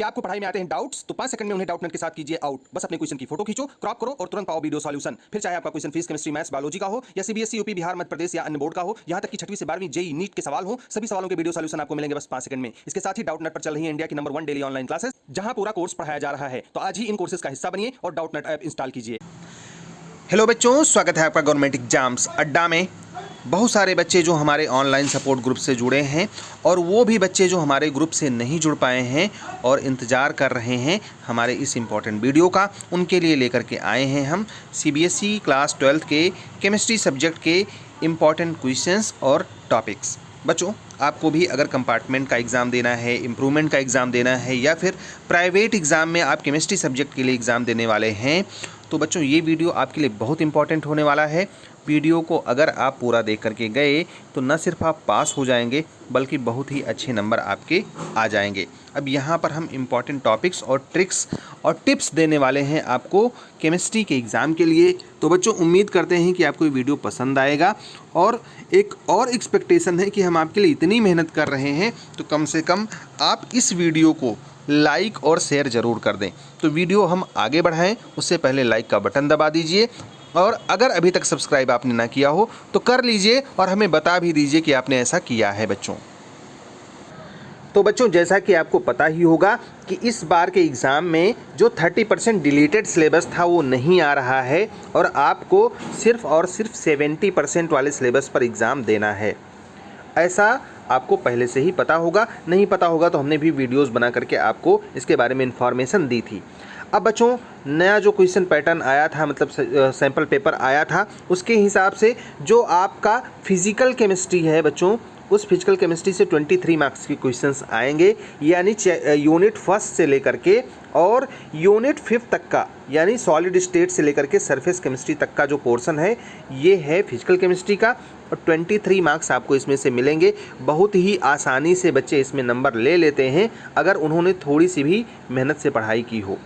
क्या आपको पढ़ाई में आते हैं डाउट्स? तो 5 सेकंड में उन्हें डाउटनेट के साथ कीजिए आउट। बस अपने क्वेश्चन की फोटो खींचो, क्रॉप करो और तुरंत पाओ वीडियो सॉल्यूशन। फिर चाहे आपका question physics, chemistry, maths, biology का हो या सीबीएसई, यूपी, बिहार, मध्य प्रदेश या अन्य बोर्ड का हो, यहां तक कि 6वीं से 12वीं जेईई, नीट के सवाल हो, सभी सवालों के वीडियो सॉल्यूशन आपको मिलेंगे बस 5 सेकंड में। इसके साथ ही डाउटनेट पर चल रही है इंडिया की नंबर 1 डेली ऑनलाइन क्लासेस, जहां पूरा कोर्स पढ़ाया जा रहा है। तो आज ही इन कोर्सेज का हिस्सा बनिए और डाउटनेट ऐप इंस्टॉल कीजिए। हेलो बच्चों, स्वागत है आपका गवर्नमेंट एग्जाम्स अड्डा में। बहुत सारे बच्चे जो हमारे ऑनलाइन सपोर्ट ग्रुप से जुड़े हैं और वो भी बच्चे जो हमारे ग्रुप से नहीं जुड़ पाए हैं और इंतज़ार कर रहे हैं हमारे इस इम्पॉर्टेंट वीडियो का, उनके लिए लेकर के आए हैं हम सीबीएसई क्लास 12 के केमिस्ट्री सब्जेक्ट के इम्पॉर्टेंट क्वेश्चंस और टॉपिक्स। बच्चों, आपको भी अगर कंपार्टमेंट का एग्ज़ाम देना है, इम्प्रूवमेंट का एग्ज़ाम देना है या फिर प्राइवेट एग्ज़ाम में आप केमिस्ट्री सब्जेक्ट के लिए एग्ज़ाम देने वाले हैं, तो बच्चों ये वीडियो आपके लिए बहुत इंपॉर्टेंट होने वाला है। वीडियो को अगर आप पूरा देख करके गए तो न सिर्फ आप पास हो जाएंगे बल्कि बहुत ही अच्छे नंबर आपके आ जाएंगे। अब यहाँ पर हम इम्पॉर्टेंट टॉपिक्स और ट्रिक्स और टिप्स देने वाले हैं आपको केमिस्ट्री के एग्ज़ाम के लिए। तो बच्चों, उम्मीद करते हैं कि आपको ये वीडियो पसंद आएगा और एक और एक्सपेक्टेशन है कि हम आपके लिए इतनी मेहनत कर रहे हैं तो कम से कम आप इस वीडियो को लाइक और शेयर ज़रूर कर दें। तो वीडियो हम आगे बढ़ाएं उससे पहले लाइक का बटन दबा दीजिए और अगर अभी तक सब्सक्राइब आपने ना किया हो तो कर लीजिए और हमें बता भी दीजिए कि आपने ऐसा किया है बच्चों। तो बच्चों, जैसा कि आपको पता ही होगा कि इस बार के एग्ज़ाम में जो 30% डिलीटेड सिलेबस था वो नहीं आ रहा है और आपको सिर्फ और सिर्फ 70% वाले सिलेबस पर एग्ज़ाम देना है। ऐसा आपको पहले से ही पता होगा, नहीं पता होगा तो हमने भी वीडियोस बना करके आपको इसके बारे में इन्फॉर्मेशन दी थी। अब बच्चों, नया जो क्वेश्चन पैटर्न आया था, मतलब सैम्पल पेपर आया था, उसके हिसाब से जो आपका फिजिकल केमिस्ट्री है बच्चों, उस फिजिकल केमिस्ट्री से 23 मार्क्स के क्वेश्चंस आएंगे। यानी यूनिट फर्स्ट से लेकर के और यूनिट 5 तक का, यानी सॉलिड स्टेट से लेकर के सरफेस केमिस्ट्री तक का जो पोर्शन है ये है फिजिकल केमिस्ट्री का और 23 मार्क्स आपको इसमें से मिलेंगे। बहुत ही आसानी से बच्चे इसमें नंबर ले लेते हैं अगर उन्होंने थोड़ी सी भी मेहनत से पढ़ाई की हो।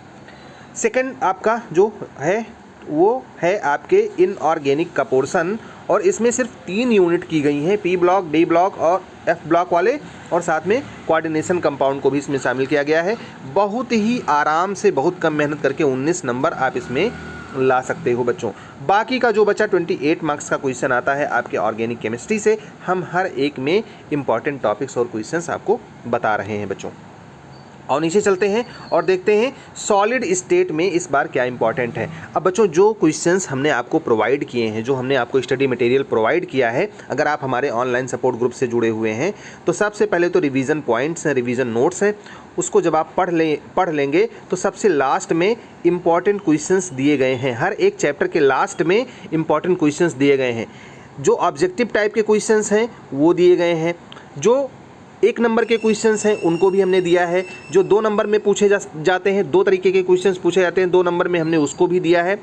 सेकंड आपका जो है वो है आपके इनऑर्गेनिक का पोर्शन और इसमें सिर्फ 3 यूनिट की गई हैं, पी ब्लॉक, डी ब्लॉक और एफ ब्लॉक वाले, और साथ में कोऑर्डिनेशन कंपाउंड को भी इसमें शामिल किया गया है। बहुत ही आराम से, बहुत कम मेहनत करके 19 नंबर आप इसमें ला सकते हो बच्चों। बाकी का जो बचा 28 मार्क्स का क्वेश्चन आता है आपके ऑर्गेनिक केमिस्ट्री से, हम हर एक में इंपॉर्टेंट टॉपिक्स और क्वेश्चंस आपको बता रहे हैं बच्चों। और नीचे चलते हैं और देखते हैं सॉलिड स्टेट में इस बार क्या इंपॉर्टेंट है। अब बच्चों, जो क्वेश्चंस हमने आपको प्रोवाइड किए हैं, जो हमने आपको स्टडी मटेरियल प्रोवाइड किया है, अगर आप हमारे ऑनलाइन सपोर्ट ग्रुप से जुड़े हुए हैं तो सबसे पहले तो रिवीजन पॉइंट्स हैं, रिवीजन नोट्स हैं, उसको जब आप पढ़ लेंगे तो सबसे लास्ट में इंपॉर्टेंट क्वेश्चंस दिए गए हैं। हर एक चैप्टर के लास्ट में इंपॉर्टेंट क्वेश्चंस दिए गए हैं। जो ऑब्जेक्टिव टाइप के क्वेश्चंस हैं वो दिए गए हैं, जो 1 नंबर के क्वेश्चंस हैं उनको भी हमने दिया है, जो 2 नंबर में पूछे जाते हैं, 2 तरीके के क्वेश्चंस पूछे जाते हैं 2 नंबर में, हमने उसको भी दिया है।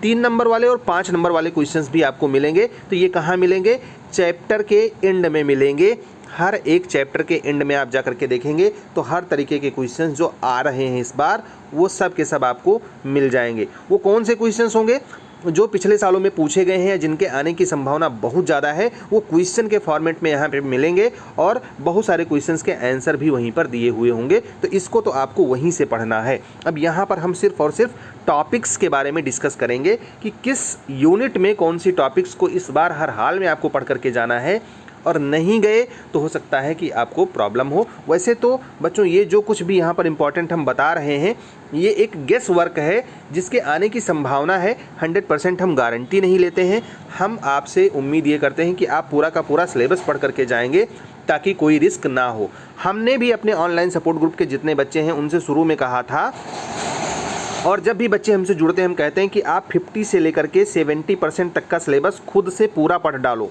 3 नंबर वाले और 5 नंबर वाले क्वेश्चंस भी आपको मिलेंगे। तो ये कहाँ मिलेंगे? चैप्टर के एंड में मिलेंगे। हर एक चैप्टर के एंड में आप जा करके देखेंगे तो हर तरीके के क्वेश्चंस जो आ रहे हैं इस बार वो सब के सब आपको मिल जाएंगे। वो कौन से क्वेश्चंस होंगे? जो पिछले सालों में पूछे गए हैं, जिनके आने की संभावना बहुत ज़्यादा है, वो क्वेश्चन के फॉर्मेट में यहाँ पे मिलेंगे और बहुत सारे क्वेश्चंस के आंसर भी वहीं पर दिए हुए होंगे। तो इसको तो आपको वहीं से पढ़ना है। अब यहाँ पर हम सिर्फ और सिर्फ टॉपिक्स के बारे में डिस्कस करेंगे कि किस यूनिट में कौन सी टॉपिक्स को इस बार हर हाल में आपको पढ़ करके जाना है, और नहीं गए तो हो सकता है कि आपको प्रॉब्लम हो। वैसे तो बच्चों, ये जो कुछ भी यहाँ पर इम्पॉर्टेंट हम बता रहे हैं ये एक गेस वर्क है जिसके आने की संभावना है। 100% हम गारंटी नहीं लेते हैं। हम आपसे उम्मीद ये करते हैं कि आप पूरा का पूरा सिलेबस पढ़ करके जाएंगे ताकि कोई रिस्क ना हो। हमने भी अपने ऑनलाइन सपोर्ट ग्रुप के जितने बच्चे हैं उनसे शुरू में कहा था, और जब भी बच्चे हमसे जुड़ते हैं हम कहते हैं कि आप 50 से लेकर के 70% तक का सिलेबस खुद से पूरा पढ़ डालो।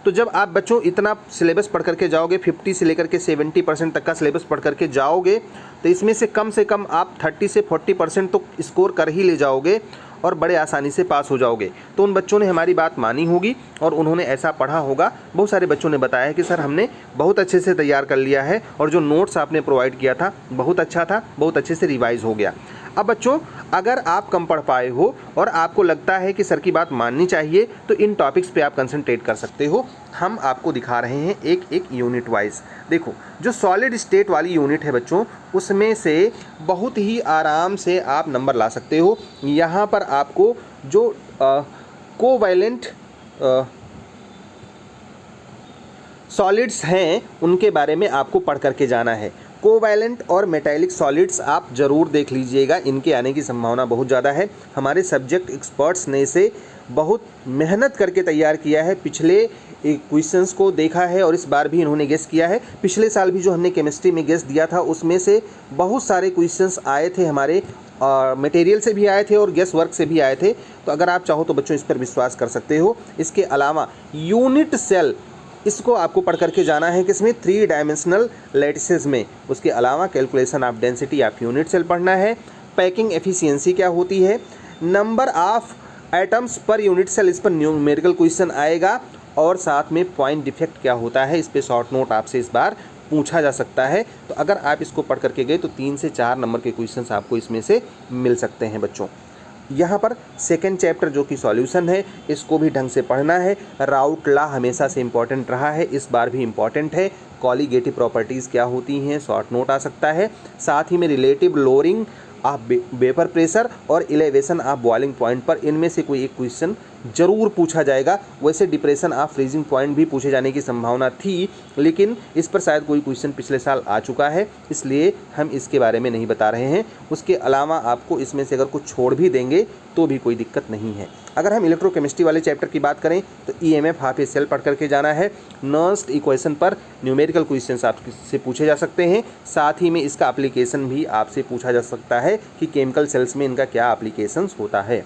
तो जब आप बच्चों इतना सिलेबस पढ़ करके जाओगे, 50 से लेकर के 70% तक का सिलेबस पढ़ करके जाओगे, तो इसमें से कम आप 30 से 40% तो स्कोर कर ही ले जाओगे और बड़े आसानी से पास हो जाओगे। तो उन बच्चों ने हमारी बात मानी होगी और उन्होंने ऐसा पढ़ा होगा। बहुत सारे बच्चों ने बताया है कि सर हमने बहुत अच्छे से तैयार कर लिया है और जो नोट्स आपने प्रोवाइड किया था बहुत अच्छा था, बहुत अच्छे से रिवाइज़ हो गया। अब बच्चों, अगर आप कम पढ़ पाए हो और आपको लगता है कि सर की बात माननी चाहिए तो इन टॉपिक्स पे आप कंसंट्रेट कर सकते हो। हम आपको दिखा रहे हैं एक एक यूनिट वाइज। देखो, जो सॉलिड स्टेट वाली यूनिट है बच्चों, उसमें से बहुत ही आराम से आप नंबर ला सकते हो। यहाँ पर आपको जो कोवैलेंट सॉलिड्स हैं उनके बारे में आपको पढ़ करके जाना है। कोवैलेंट और मेटालिक सॉलिड्स आप ज़रूर देख लीजिएगा, इनके आने की संभावना बहुत ज़्यादा है। हमारे सब्जेक्ट एक्सपर्ट्स ने इसे बहुत मेहनत करके तैयार किया है, पिछले क्वेश्चंस को देखा है और इस बार भी इन्होंने गेस किया है। पिछले साल भी जो हमने केमिस्ट्री में गेस दिया था उसमें से बहुत सारे क्वेश्चंस आए थे, हमारे मटेरियल से भी आए थे और गेस वर्क से भी आए थे। तो अगर आप चाहो तो बच्चों इस पर विश्वास कर सकते हो। इसके अलावा यूनिट सेल, इसको आपको पढ़ करके जाना है किसमें, 3 डायमेंशनल लैटिसेस में। उसके अलावा calculation of density of unit cell पढ़ना है। पैकिंग एफिशिएंसी क्या होती है, number of atoms per unit cell, इस पर न्यूमेरिकल क्वेश्चन आएगा। और साथ में पॉइंट डिफेक्ट क्या होता है, इस पे शॉर्ट नोट आपसे इस बार पूछा जा सकता है। तो अगर आप इसको पढ़ करके गए तो 3 से 4 नंबर के क्वेश्चंस आपको इसमें से मिल सकते हैं बच्चों। यहाँ पर सेकेंड चैप्टर जो कि सॉल्यूशन है, इसको भी ढंग से पढ़ना है। राउट लॉ हमेशा से इम्पॉर्टेंट रहा है, इस बार भी इम्पॉर्टेंट है। कॉलीगेटिव प्रॉपर्टीज़ क्या होती हैं, शॉर्ट नोट आ सकता है। साथ ही में relative lowering of vapour pressure और एलिवेशन ऑफ बॉइलिंग पॉइंट पर इनमें से कोई एक क्वेश्चन जरूर पूछा जाएगा। वैसे डिप्रेशन ऑफ फ्रीजिंग पॉइंट भी पूछे जाने की संभावना थी, लेकिन इस पर शायद कोई क्वेश्चन पिछले साल आ चुका है, इसलिए हम इसके बारे में नहीं बता रहे हैं। उसके अलावा आपको इसमें से अगर कुछ छोड़ भी देंगे तो भी कोई दिक्कत नहीं है। अगर हम इलेक्ट्रोकेमिस्ट्री वाले चैप्टर की बात करें तो ईएमएफ हाफ ए सेल पढ़ करके जाना है। नर्स्ट इक्वेशन पर न्यूमेरिकल क्वेश्चंस आपसे पूछे जा सकते हैं। साथ ही में इसका एप्लीकेशन भी आपसे पूछा जा सकता है कि केमिकल सेल्स में इनका क्या एप्लीकेशंस होता है।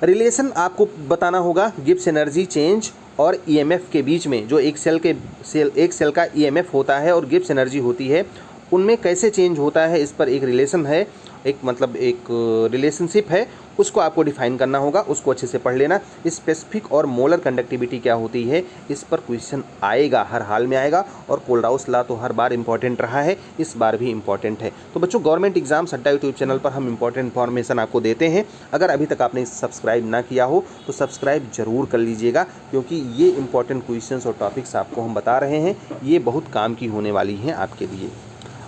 रिलेशन आपको बताना होगा गिब्स एनर्जी चेंज और ईएमएफ के बीच में, जो एक सेल का ईएमएफ होता है और गिब्स एनर्जी होती है, उनमें कैसे चेंज होता है, इस पर एक रिलेशन है, एक रिलेशनशिप है, उसको आपको डिफाइन करना होगा, उसको अच्छे से पढ़ लेना। स्पेसिफिक और मोलर कंडक्टिविटी क्या होती है, इस पर क्वेश्चन आएगा, हर हाल में आएगा। और कोल्डाउस लॉ तो हर बार इंपॉर्टेंट रहा है, इस बार भी इंपॉर्टेंट है। तो बच्चों, गवर्नमेंट एग्जाम्स अड्डा यूट्यूब चैनल पर हम इंपॉर्टेंट इन्फॉर्मेशन आपको देते हैं। अगर अभी तक आपने सब्सक्राइब ना किया हो तो सब्सक्राइब जरूर कर लीजिएगा, क्योंकि ये इंपॉर्टेंट क्वेश्चंस और टॉपिक्स आपको हम बता रहे हैं, ये बहुत काम की होने वाली हैं आपके लिए।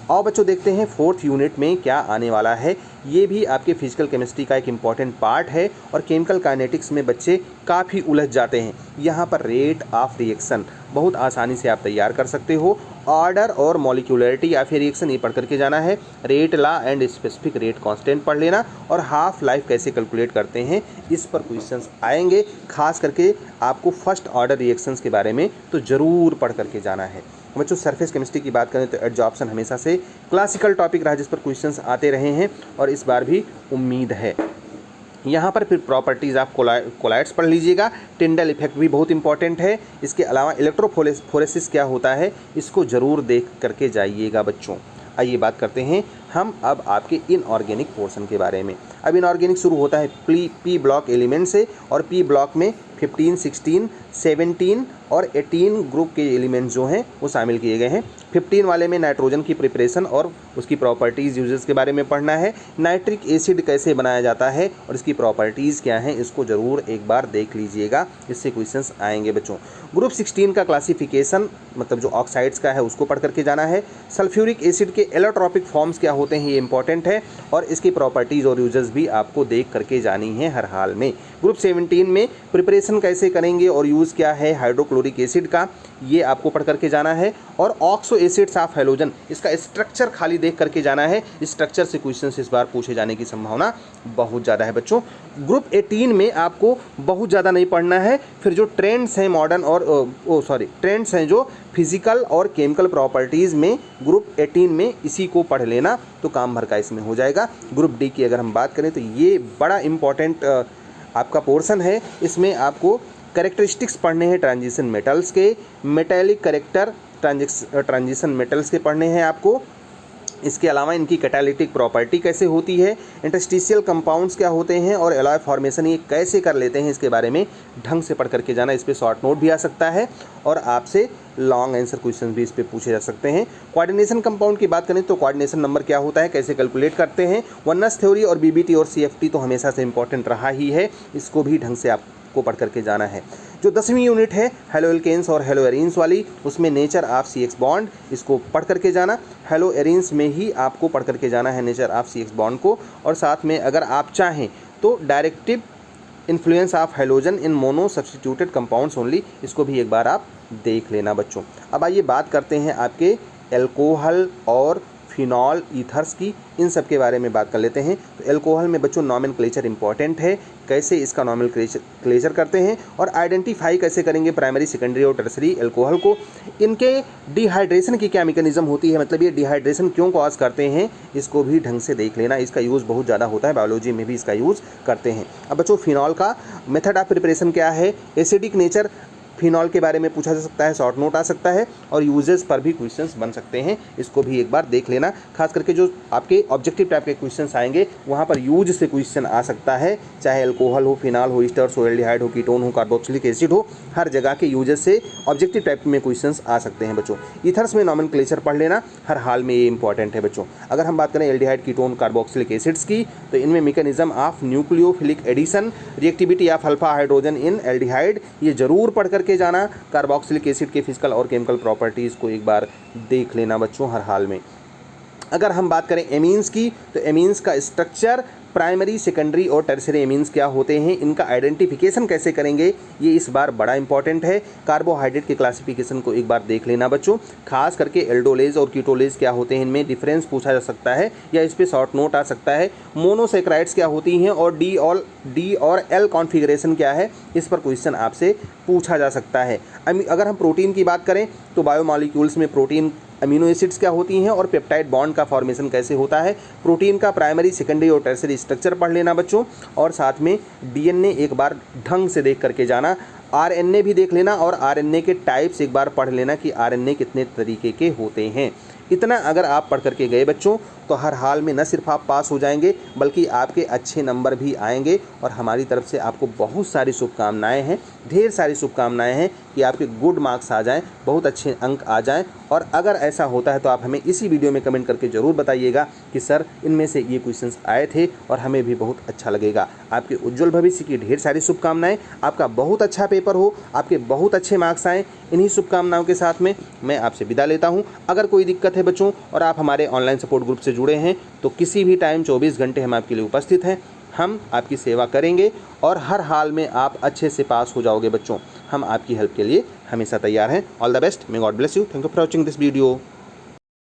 और बच्चों, देखते हैं 4th यूनिट में क्या आने वाला है। ये भी आपके फिजिकल केमिस्ट्री का एक इम्पॉर्टेंट पार्ट है और केमिकल काइनेटिक्स में बच्चे काफ़ी उलझ जाते हैं। यहाँ पर रेट ऑफ रिएक्शन बहुत आसानी से आप तैयार कर सकते हो। ऑर्डर और मॉलिक्यूलरिटी या फिर रिएक्शन ये पढ़ करके जाना है। Rate law and specific rate constant पढ़ लेना। और हाफ लाइफ कैसे कैलकुलेट करते हैं, इस पर क्वेश्चंस आएंगे। खास करके आपको फर्स्ट ऑर्डर रिएक्शंस के बारे में तो ज़रूर पढ़ करके जाना है। बच्चों, सरफेस केमिस्ट्री की बात करें तो एडजॉर्प्शन हमेशा से क्लासिकल टॉपिक रहा, जिस पर क्वेश्चंस आते रहे हैं और इस बार भी उम्मीद है। यहाँ पर फिर प्रॉपर्टीज़ आप कोलाइड्स पढ़ लीजिएगा। टिंडल इफेक्ट भी बहुत इंपॉर्टेंट है। इसके अलावा इलेक्ट्रोफोरेसिस क्या होता है, इसको ज़रूर देख करके जाइएगा बच्चों। आइए बात करते हैं हम अब आपके इनऑर्गेनिक पोर्शन के बारे में। अब इनऑर्गेनिक शुरू होता है पी ब्लॉक एलिमेंट से, और पी ब्लॉक में 15, 16, 17 और 18 ग्रुप के एलिमेंट्स जो हैं वो शामिल किए गए हैं। 15 वाले में नाइट्रोजन की प्रिपरेशन और उसकी प्रॉपर्टीज़ यूजेस के बारे में पढ़ना है। नाइट्रिक एसिड कैसे बनाया जाता है और इसकी प्रॉपर्टीज़ क्या हैं, इसको ज़रूर एक बार देख लीजिएगा, इससे क्वेश्चंस आएंगे बच्चों। ग्रुप 16 का क्लासिफिकेशन, मतलब जो ऑक्साइड्स का है, उसको पढ़ करके जाना है। सल्फ्यूरिक एसिड के एलोट्रॉपिक फॉर्म्स क्या होते हैं, ये इंपॉर्टेंट है, और इसकी प्रॉपर्टीज़ और यूजेस भी आपको देख करके जानी है हर हाल में। ग्रुप 17 में प्रिपरेशन कैसे करेंगे और यूज़ क्या है हाइड्रोक्लोरिक एसिड का, ये आपको पढ़ करके जाना है। और ऑक्सो एसिड्स ऑफ हैलोजन, इसका स्ट्रक्चर खाली देख करके जाना है। स्ट्रक्चर से क्वेश्चंस इस बार पूछे जाने की संभावना बहुत ज़्यादा है बच्चों। ग्रुप 18 में आपको बहुत ज़्यादा नहीं पढ़ना है। फिर जो ट्रेंड्स हैं मॉडर्न और ट्रेंड्स हैं जो फिजिकल और केमिकल प्रॉपर्टीज़ में, ग्रुप 18 में इसी को पढ़ लेना तो काम भर का इसमें हो जाएगा। ग्रुप डी की अगर हम बात करें तो ये बड़ा इंपॉर्टेंट आपका पोर्शन है। इसमें आपको कैरेक्टरिस्टिक्स पढ़ने हैं ट्रांजिशन मेटल्स के, मेटेलिक कैरेक्टर ट्रांजिशन मेटल्स के पढ़ने हैं आपको। इसके अलावा इनकी कैटालिटिक प्रॉपर्टी कैसे होती है, इंटरस्टिशियल कंपाउंड्स क्या होते हैं और एलॉय फॉर्मेशन ये कैसे कर लेते हैं, इसके बारे में ढंग से पढ़ करके जाना। इस पर शॉर्ट नोट भी आ सकता है और आपसे लॉन्ग आंसर क्वेश्चन भी इस पे पूछे जा सकते हैं। कोऑर्डिनेशन कंपाउंड की बात करें तो कोऑर्डिनेशन नंबर क्या होता है, कैसे कैलकुलेट करते हैं। वननेस थ्योरी और बीबीटी और सीएफटी तो हमेशा से इंपॉर्टेंट रहा ही है, इसको भी ढंग से आपको पढ़ करके जाना है। जो 10वीं यूनिट है हेलो एल्केन्स और हेलो एरीन्स वाली, उसमें नेचर ऑफ सीएक्स बॉन्ड, इसको पढ़ करके जाना। हेलो एरीन्स में ही आपको पढ़ करके जाना है नेचर ऑफ सीएक्स बॉन्ड को, और साथ में अगर आप चाहें तो directive influence of halogen in mono substituted compounds only, इसको भी एक बार आप देख लेना बच्चों। अब आइए बात करते हैं आपके एल्कोहल और फिनॉल ईथर्स की, इन सब के बारे में बात कर लेते हैं। तो एल्कोहल में बच्चों नॉमेनक्लेचर इंपॉर्टेंट है, कैसे इसका नॉमेनक्लेचर करते हैं और आइडेंटिफाई कैसे करेंगे प्राइमरी सेकेंडरी और टर्सरी एल्कोहल को। इनके डिहाइड्रेशन की क्या मैकेनिज्म होती है, मतलब ये डिहाइड्रेशन क्यों कॉज करते हैं, इसको भी ढंग से देख लेना। इसका यूज़ बहुत ज़्यादा होता है, बायोलॉजी में भी इसका यूज़ करते हैं। अब बच्चों फिनॉल का मेथड ऑफ प्रिपरेशन क्या है, एसिडिक नेचर फिनॉल के बारे में पूछा जा सकता है, शॉर्ट नोट आ सकता है और यूजेस पर भी क्वेश्चंस बन सकते हैं, इसको भी एक बार देख लेना। खास करके जो आपके ऑब्जेक्टिव टाइप के क्वेश्चंस आएंगे वहाँ पर यूज से क्वेश्चन आ सकता है, चाहे अल्कोहल हो, फिनॉल हो, ईस्टर्स हो, एल्डिहाइड हो, कीटोन हो, कार्बोक्सिलिक एसिड हो, हर जगह के यूजेस से ऑब्जेक्टिव टाइप में क्वेश्चंस आ सकते हैं बच्चों। ईथर्स में नॉमेनक्लेचर पढ़ लेना, हर हाल में ये इंपॉर्टेंट है बच्चों। अगर हम बात करें एल्डिहाइड, कीटोन, कार्बोक्सिलिक एसिड्स की, तो इनमें mechanism of nucleophilic addition, reactivity of alpha hydrogen in aldehyde, ये जरूर पढ़ करके जाना। कार्बोक्सिलिक एसिड के फिजिकल और केमिकल प्रॉपर्टीज़ को एक बार देख लेना बच्चों हर हाल में। अगर हम बात करें एमीन्स की, तो एमीन्स का स्ट्रक्चर, प्राइमरी सेकेंडरी और टर्सरी एमीन्स क्या होते हैं, इनका आइडेंटिफिकेशन कैसे करेंगे, ये इस बार बड़ा इंपॉर्टेंट है। कार्बोहाइड्रेट के क्लासिफिकेशन को एक बार देख लेना बच्चों। खास करके एल्डोलेज और कीटोलेज क्या होते हैं, इनमें डिफरेंस पूछा जा सकता है या इस पर शॉर्ट नोट आ सकता है। मोनोसेक्राइड्स क्या होती हैं और डी और एल कॉन्फिगरेशन क्या है, इस पर क्वेश्चन आपसे पूछा जा सकता है। अगर हम प्रोटीन की बात करें तो बायोमॉलिक्यूल्स में प्रोटीन अमीनो एसिड्स क्या होती हैं और पेप्टाइड बॉन्ड का फॉर्मेशन कैसे होता है। प्रोटीन का प्राइमरी सेकेंडरी और टर्सरी स्ट्रक्चर पढ़ लेना बच्चों, और साथ में डीएनए एक बार ढंग से देख करके जाना। आरएनए भी देख लेना और आरएनए के टाइप्स एक बार पढ़ लेना कि आरएनए कितने तरीके के होते हैं। इतना अगर आप पढ़ करके गए बच्चों तो हर हाल में न सिर्फ आप पास हो जाएंगे बल्कि आपके अच्छे नंबर भी आएंगे, और हमारी तरफ से आपको बहुत सारी शुभकामनाएं हैं, ढेर सारी शुभकामनाएं हैं कि आपके गुड मार्क्स आ जाएं, बहुत अच्छे अंक आ जाएं। और अगर ऐसा होता है तो आप हमें इसी वीडियो में कमेंट करके ज़रूर बताइएगा कि सर इनमें से ये क्वेश्चंस आए थे और हमें भी बहुत अच्छा लगेगा। आपके उज्जवल भविष्य की ढेर सारी शुभकामनाएं, आपका बहुत अच्छा पेपर हो, आपके बहुत अच्छे मार्क्स आएँ, इन्हीं शुभकामनाओं के साथ में मैं आपसे विदा लेता हूँ। अगर कोई दिक्कत है बच्चों और आप हमारे ऑनलाइन सपोर्ट ग्रुप से जुड़े हैं तो किसी भी टाइम 24 घंटे हम आपके लिए उपस्थित हैं, हम आपकी सेवा करेंगे और हर हाल में आप अच्छे से पास हो जाओगे बच्चों। हम आपकी हेल्प के लिए हमेशा तैयार हैं। All the best, may God bless you. Thank you for watching this video.